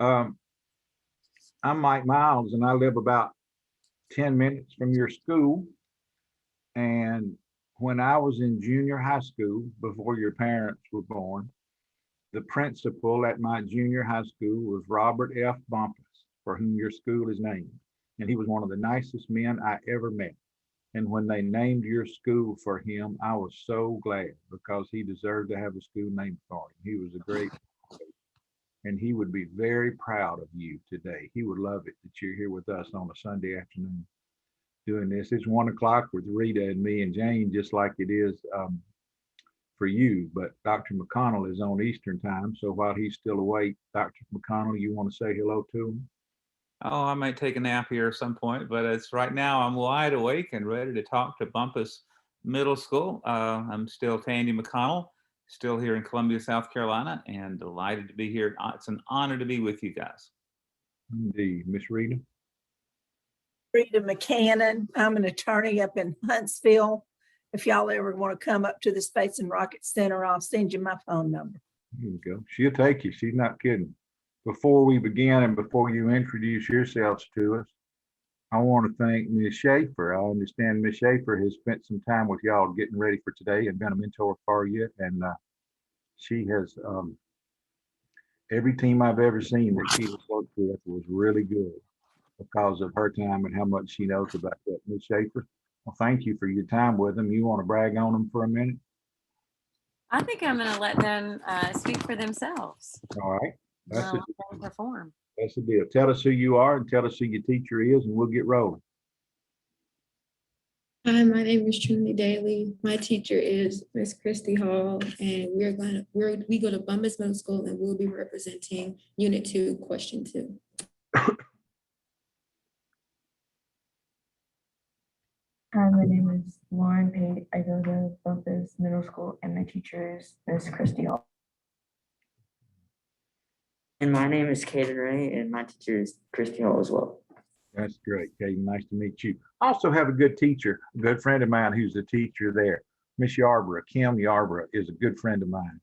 Um, I'm Mike Miles, and I live about 10 minutes from your school. And when I was in junior high school, before your parents were born, the principal at my junior high school was Robert F. Bumpus, for whom your school is named. And he was one of the nicest men I ever met. And when they named your school for him, I was so glad because he deserved to have a school named for him. He was a great, and he would be very proud of you today. He would love it that you're here with us on a Sunday afternoon doing this. It's 1 o'clock with Rita and me and Jane, just like it is for you. But Dr. McConnell is on Eastern time. So while he's still awake, Dr. McConnell, you want to say hello to him? Oh, I might take a nap here at some point, but it's right now I'm wide awake and ready to talk to Bumpus Middle School. I'm still Tandy McConnell, still here in Columbia, South Carolina, and delighted to be here. It's an honor to be with you guys. Indeed. Miss Rita? Rita McCannon. I'm an attorney up in Huntsville. If y'all ever want to come up to the Space and Rocket Center, I'll send you my phone number. There you go. She'll take you. She's not kidding. Before we begin and before you introduce yourselves to us, I want to thank Ms. Schaefer. I understand Ms. Schaefer has spent some time with y'all getting ready for today and been a mentor for you. And she has, every team I've ever seen that she has worked with was really good because of her time and how much she knows about that. Ms. Schaefer, well, thank you for your time with them. You want to brag on them for a minute? I think I'm going to let them speak for themselves. All right. Let them perform. That's the deal. Tell us who you are and tell us who your teacher is, and we'll get rolling. Hi, my name is Trinity Daly. My teacher is Miss Christy Hall, and we go to Bumpus Middle School, and we'll be representing Unit 2, Question 2. Hi, my name is Lauren Pate. I go to Bumpus Middle School, and my teacher is Miss Christy Hall. And my name is Kaden Ray, and my teacher is Christy Hall as well. That's great, Kaden. Nice to meet you. I also have a good teacher, a good friend of mine who's a teacher there. Miss Yarborough, Kim Yarborough, is a good friend of mine.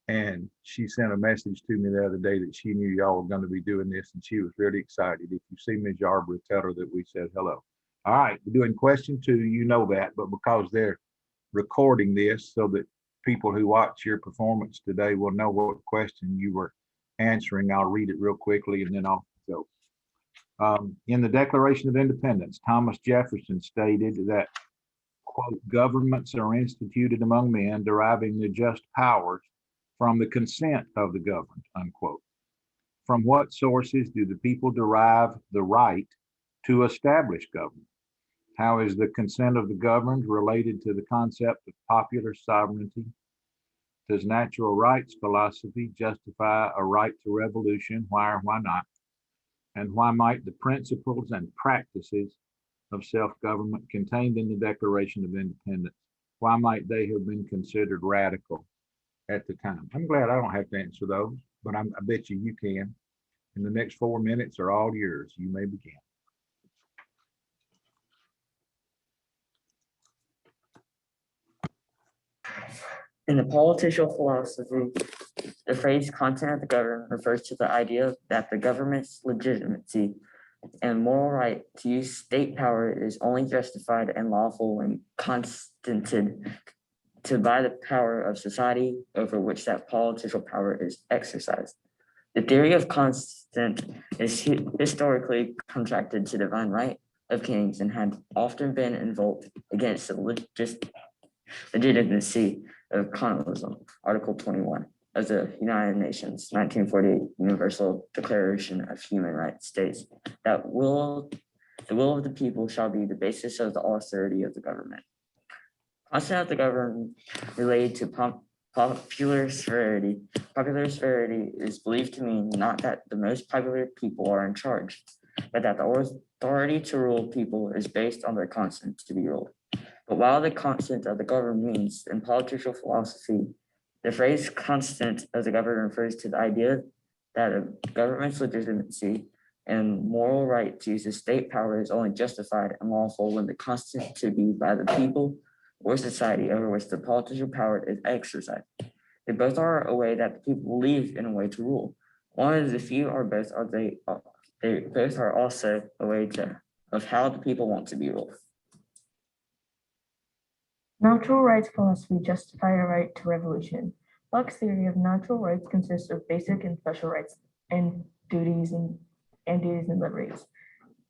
And she sent a message to me the other day that she knew y'all were going to be doing this, and she was really excited. If you see Miss Yarborough, tell her that we said hello. All right, we're doing question 2. You know that, but because they're recording this so that people who watch your performance today will know what question you were answering, I'll read it real quickly and then off we go. In the Declaration of Independence, Thomas Jefferson stated that, quote, governments are instituted among men deriving their just powers from the consent of the governed, unquote. From what sources do the people derive the right to establish government? How is the consent of the governed related to the concept of popular sovereignty? Does natural rights philosophy justify a right to revolution? Why or why not? And why might the principles and practices of self-government contained in the Declaration of Independence, why might they have been considered radical at the time? I'm glad I don't have to answer those, but I bet you can. And the next 4 minutes are all yours. You may begin. In the political philosophy, the phrase content of the government refers to the idea that the government's legitimacy and moral right to use state power is only justified and lawful when constituted to by the power of society over which that political power is exercised. The theory of consent is historically contracted to divine right of kings and had often been invoked against the legitimacy of colonialism. Article 21 of the United Nations 1948 Universal Declaration of Human Rights states that the will of the people shall be the basis of the authority of the government. Consent of the government related to popular severity. Popular severity is believed to mean not that the most popular people are in charge, but that the authority to rule people is based on their consent to be ruled. But while the consent of the government means in political philosophy, the phrase consent of the government refers to the idea that a government's legitimacy and moral right to use the state power is only justified and lawful when the consent to be by the people or society over which the political power is exercised. They both are a way that the people believe in a way to rule, One of the few or both are they both are also a way of how the people want to be ruled. Natural rights philosophy justify a right to revolution. Locke's theory of natural rights consists of basic and special rights and duties and liberties.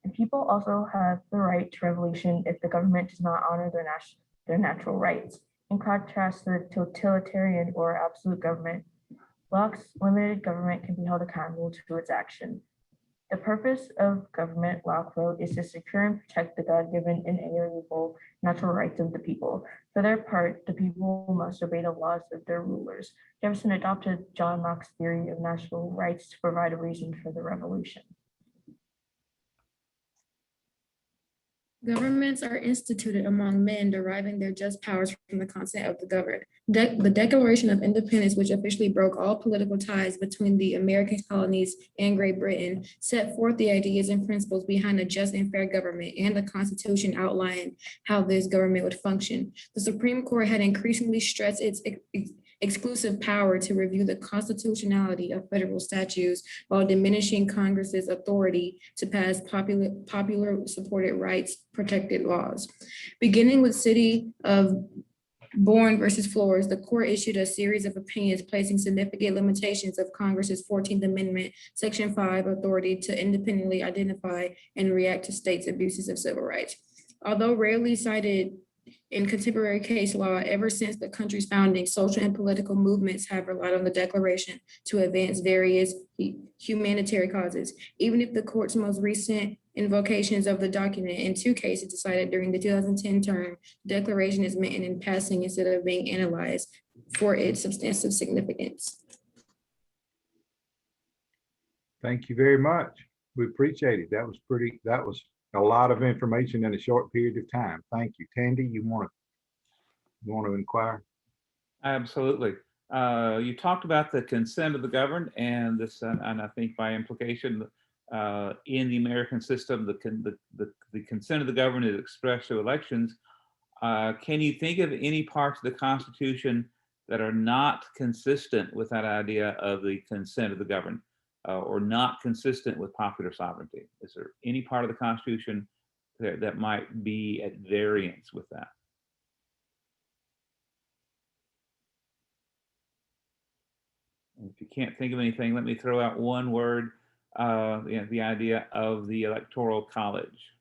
And people also have the right to revolution if the government does not honor their natural rights. In contrast to the totalitarian or absolute government, Locke's limited government can be held accountable to its action. The purpose of government, Locke wrote, is to secure and protect the God-given inalienable natural rights of the people. For their part, the people must obey the laws of their rulers. Jefferson adopted John Locke's theory of natural rights to provide a reason for the revolution. Governments are instituted among men, deriving their just powers from the consent of the governed. The Declaration of Independence, which officially broke all political ties between the American colonies and Great Britain, set forth the ideas and principles behind a just and fair government, and the Constitution outlined how this government would function. The Supreme Court had increasingly stressed its exclusive power to review the constitutionality of federal statutes while diminishing Congress's authority to pass popular supported rights protected laws. Beginning with City of Bourne versus Flores, the court issued a series of opinions placing significant limitations of Congress's 14th Amendment, Section 5 authority to independently identify and react to states' abuses of civil rights. Although rarely cited in contemporary case law, ever since the country's founding, social and political movements have relied on the Declaration to advance various humanitarian causes. Even if the court's most recent invocations of the document in 2 cases decided during the 2010 term, the Declaration is meant in passing instead of being analyzed for its substantive significance. Thank you very much. We appreciate it. That was a lot of information in a short period of time. Thank you. Tandy, you want to inquire? Absolutely. You talked about the consent of the governed, and this, and I think by implication, in the American system, the consent of the governed is expressed through elections. Can you think of any parts of the Constitution that are not consistent with that idea of the consent of the governed, or not consistent with popular sovereignty? Is there any part of the Constitution that might be at variance with that? And if you can't think of anything, let me throw out one word, the idea of the Electoral College.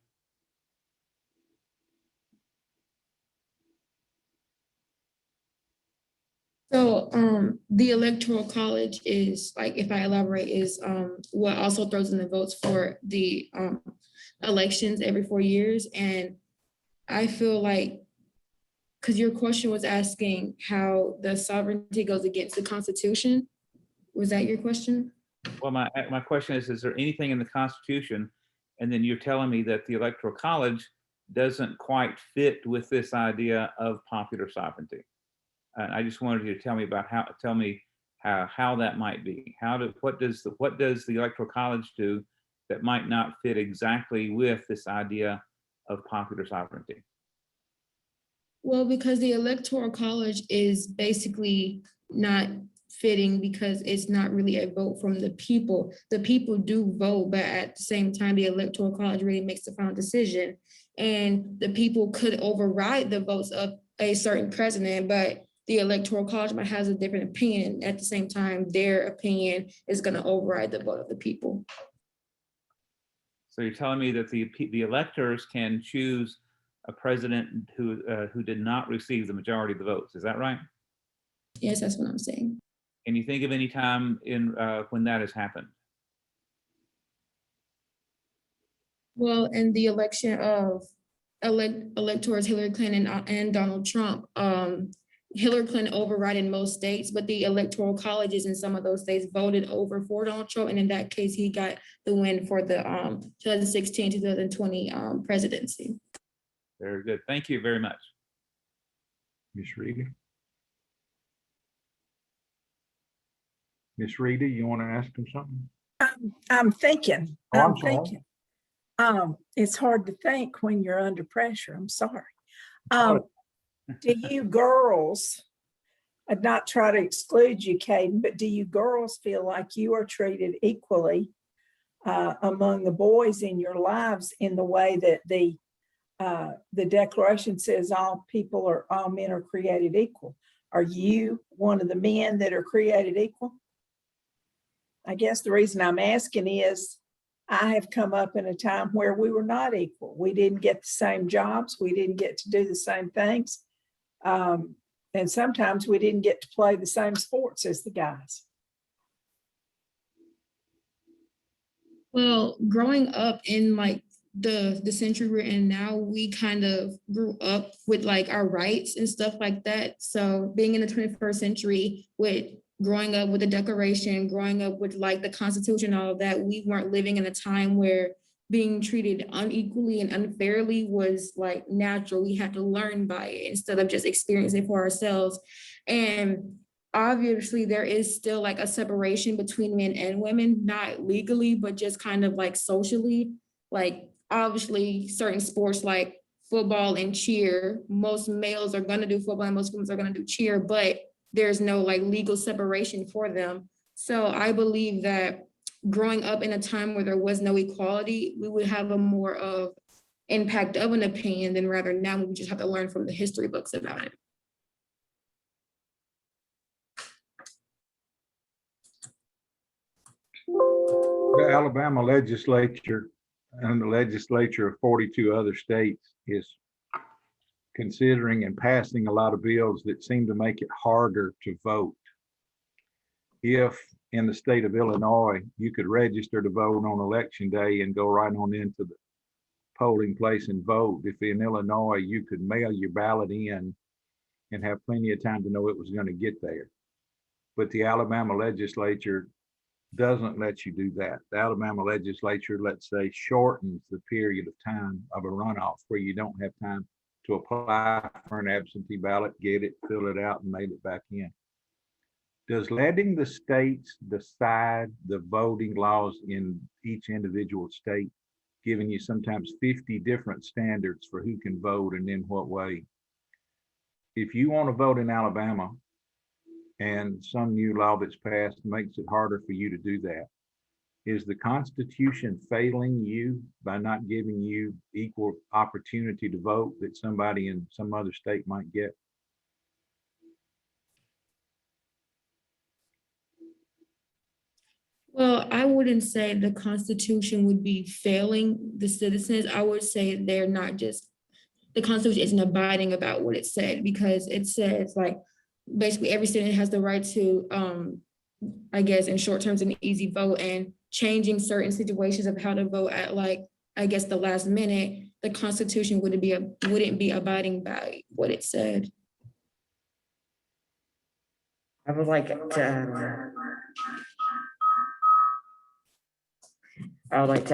So the Electoral College is, like, if I elaborate, is what also throws in the votes for the elections every 4 years. And I feel like, because your question was asking how the sovereignty goes against the Constitution. Was that your question? Well, my question is there anything in the Constitution, and then you're telling me that the Electoral College doesn't quite fit with this idea of popular sovereignty? And I just wanted you to tell me how that might be. What does the Electoral College do that might not fit exactly with this idea of popular sovereignty? Well, because the Electoral College is basically not fitting because it's not really a vote from the people. The people do vote, but at the same time, the Electoral College really makes the final decision. And the people could override the votes of a certain president, but the Electoral College might have a different opinion. At the same time, their opinion is going to override the vote of the people. So you're telling me that the electors can choose a president who did not receive the majority of the votes. Is that right? Yes, that's what I'm saying. Can you think of any time when that has happened? Well, in the election of electors Hillary Clinton and Donald Trump, Hillary Clinton override in most states, but the Electoral colleges in some of those states voted over for Donald Trump. And in that case, he got the win for the 2016-2020 presidency. Very good. Thank you very much. Ms. Rita? Ms. Rita, you want to ask him something? I'm thinking. Oh, I'm I'm sorry. thinking. It's hard to think when you're under pressure. I'm sorry. Do you girls I'd not try to exclude you, Caden, but do you girls feel like you are treated equally among the boys in your lives in the way that the Declaration says all men are created equal? Are you one of the men that are created equal? I guess the reason I'm asking is I have come up in a time where we were not equal. We didn't get the same jobs. We didn't get to do the same things. And sometimes we didn't get to play the same sports as the guys. Well, growing up in like the century we're in now, we kind of grew up with like our rights and stuff like that. So being in the 21st century with growing up with the Declaration, growing up with like the Constitution, all of that, we weren't living in a time where being treated unequally and unfairly was like natural. We had to learn by it instead of just experiencing it for ourselves. And obviously there is still like a separation between men and women, not legally, but just kind of like socially. Like obviously certain sports like football and cheer, most males are gonna do football and most women are gonna do cheer, but there's no like legal separation for them. So I believe that growing up in a time where there was no equality, we would have a more of impact of an opinion than rather now we just have to learn from the history books about it. The Alabama legislature and the legislature of 42 other states is considering and passing a lot of bills that seem to make it harder to vote. If in the state of Illinois, you could register to vote on election day and go right on into the polling place and vote. If in Illinois, you could mail your ballot in and have plenty of time to know it was going to get there. But the Alabama legislature doesn't let you do that. The Alabama legislature, let's say, shortens the period of time of a runoff where you don't have time to apply for an absentee ballot, get it, fill it out, and mail it back in. Does letting the states decide the voting laws in each individual state, giving you sometimes 50 different standards for who can vote and in what way? If you want to vote in Alabama and some new law that's passed makes it harder for you to do that, is the Constitution failing you by not giving you equal opportunity to vote that somebody in some other state might get? Well, I wouldn't say the Constitution would be failing the citizens. I would say they're not just, the Constitution isn't abiding about what it said, because it says like basically every citizen has the right to, I guess in short terms, an easy vote, and changing certain situations of how to vote at like, I guess the last minute, the Constitution wouldn't be abiding by what it said. I would like to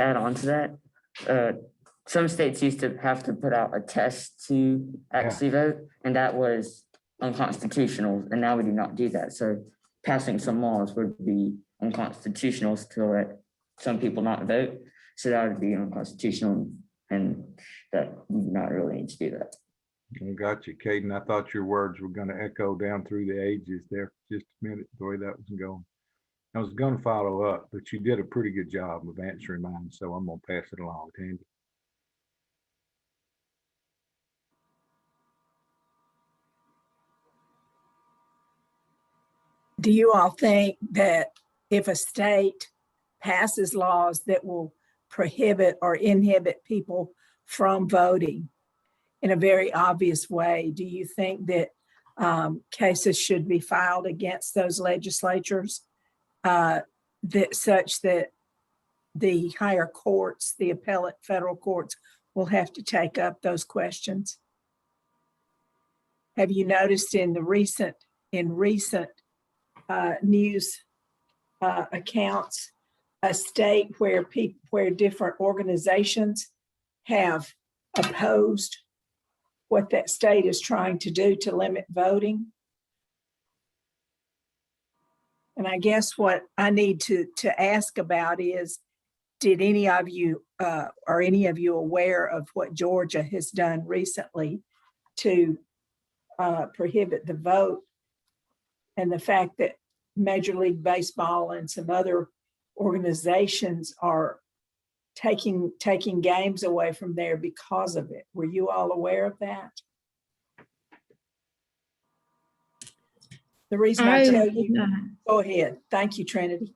add on to that. Some states used to have to put out a test to actually vote, and that was unconstitutional, and now we do not do that. So passing some laws would be unconstitutional to let some people not vote. So that would be unconstitutional, and that we do not really need to do that. I got you, Caden. I thought your words were going to echo down through the ages there for just a minute, the way that was going. I was going to follow up, but you did a pretty good job of answering mine, so I'm going to pass it along, Tandy. Do you all think that if a state passes laws that will prohibit or inhibit people from voting in a very obvious way, do you think that cases should be filed against those legislatures that such that the higher courts, the appellate federal courts, will have to take up those questions? Have you noticed in recent news accounts a state where different organizations have opposed what that state is trying to do to limit voting? And I guess what I need to ask about is, did any of you are any of you aware of what Georgia has done recently to prohibit the vote And the fact that Major League Baseball and some other organizations are taking games away from there because of it. Were you all aware of that? The reason I tell was you, not. go ahead. Thank you, Trinity.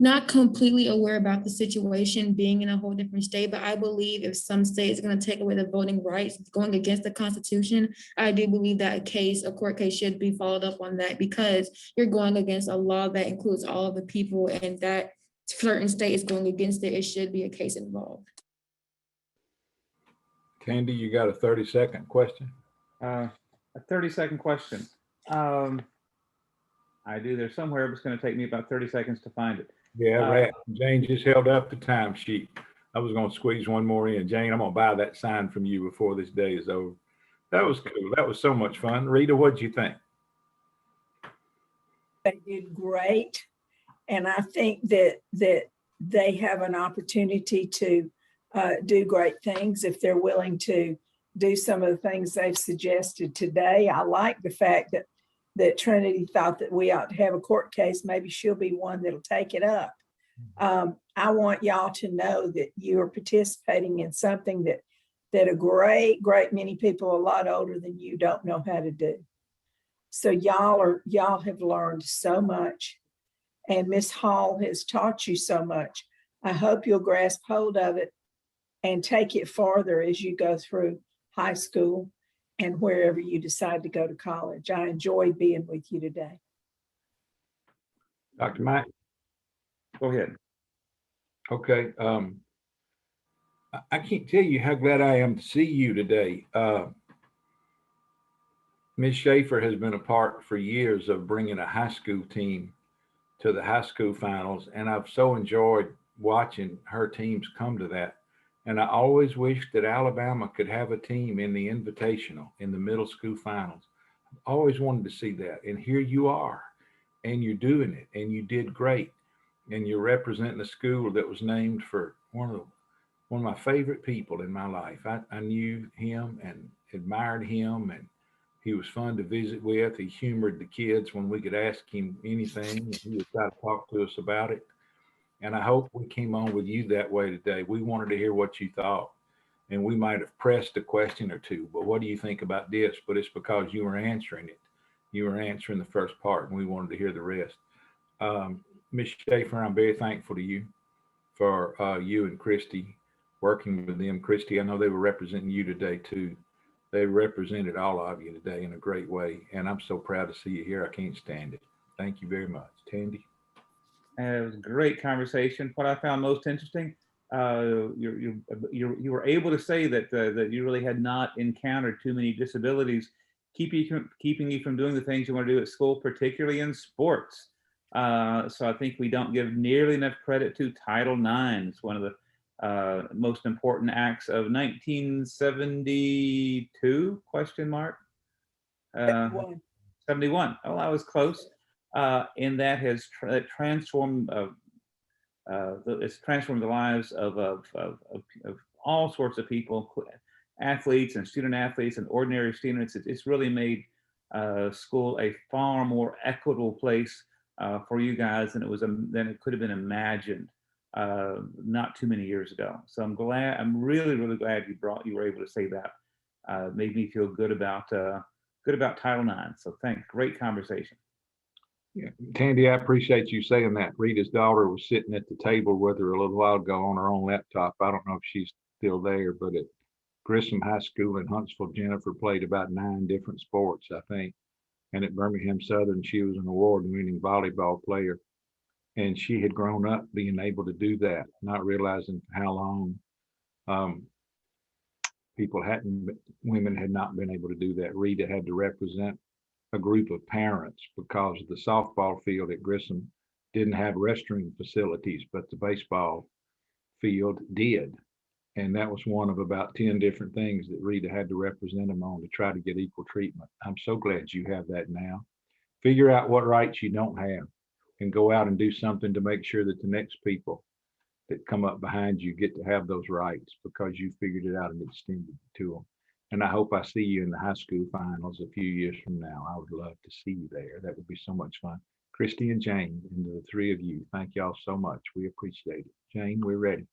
Not completely aware about the situation being in a whole different state, but I believe if some states are going to take away the voting rights going against the Constitution, I do believe that a court case should be followed up on that, because you're going against a law that includes all of the people, and that certain state is going against it. It should be a case involved. Tandy, you got a 30-second question? A 30-second question. I do there somewhere, but it's going to take me about 30 seconds to find it. Yeah, right. Jane just held up the time sheet. I was going to squeeze one more in. Jane, I'm going to buy that sign from you before this day is over. That was cool. That was so much fun. Rita, what'd you think? They did great. And I think that they have an opportunity to do great things if they're willing to do some of the things they've suggested today. I like the fact that Trinity thought that we ought to have a court case. Maybe she'll be one that'll take it up. I want y'all to know that you are participating in something that a great many people a lot older than you don't know how to do. So y'all have learned so much, and Miss Hall has taught you so much. I hope you'll grasp hold of it and take it farther as you go through high school and wherever you decide to go to college. I enjoyed being with you today. Dr. Mike? Go ahead. Okay. I can't tell you how glad I am to see you today. Ms. Schaefer has been a part for years of bringing a high school team to the high school finals, and I've so enjoyed watching her teams come to that. And I always wish that Alabama could have a team in the Invitational, in the middle school finals. I've always wanted to see that. And here you are, and you're doing it, and you did great. And you're representing a school that was named for one of my favorite people in my life. I knew him and admired him, and he was fun to visit with. He humored the kids when we could ask him anything, and he would try to talk to us about it. And I hope we came on with you that way today. We wanted to hear what you thought, and we might have pressed a question or two, but what do you think about this? But it's because you were answering it. You were answering the first part, and we wanted to hear the rest. Ms. Schaefer, I'm very thankful to you for you and Christy working with them. Christy, I know they were representing you today too. They represented all of you today in a great way, and I'm so proud to see you here. I can't stand it. Thank you very much. Tandy? It was a great conversation. What I found most interesting, you were able to say that you really had not encountered too many disabilities keeping you from doing the things you want to do at school, particularly in sports. So I think we don't give nearly enough credit to Title IX. It's one of the most important acts of 1972, question mark? 71. Oh, I was close. And that has transformed it's transformed the lives of all sorts of people, athletes and student athletes and ordinary students. It's really made school a far more equitable place for you guys than it could have been imagined not too many years ago. So I'm really glad you were able to say that. Made me feel good about Title IX. So thanks, great conversation. Yeah, Tandy, I appreciate you saying that. Rita's daughter was sitting at the table with her a little while ago on her own laptop. I don't know if she's still there, but at Grissom High School in Huntsville, Jennifer played about 9 different sports, I think. And at Birmingham Southern, she was an award-winning volleyball player. And she had grown up being able to do that, not realizing how long women had not been able to do that. Rita had to represent a group of parents because the softball field at Grissom didn't have restroom facilities, but the baseball field did. And that was one of about 10 different things that Rita had to represent them on to try to get equal treatment. I'm so glad you have that now. Figure out what rights you don't have and go out and do something to make sure that the next people that come up behind you get to have those rights because you figured it out and extended it to them. And I hope I see you in the high school finals a few years from now. I would love to see you there. That would be so much fun. Christy and Jane, and the three of you, thank y'all so much. We appreciate it. Jane, we're ready.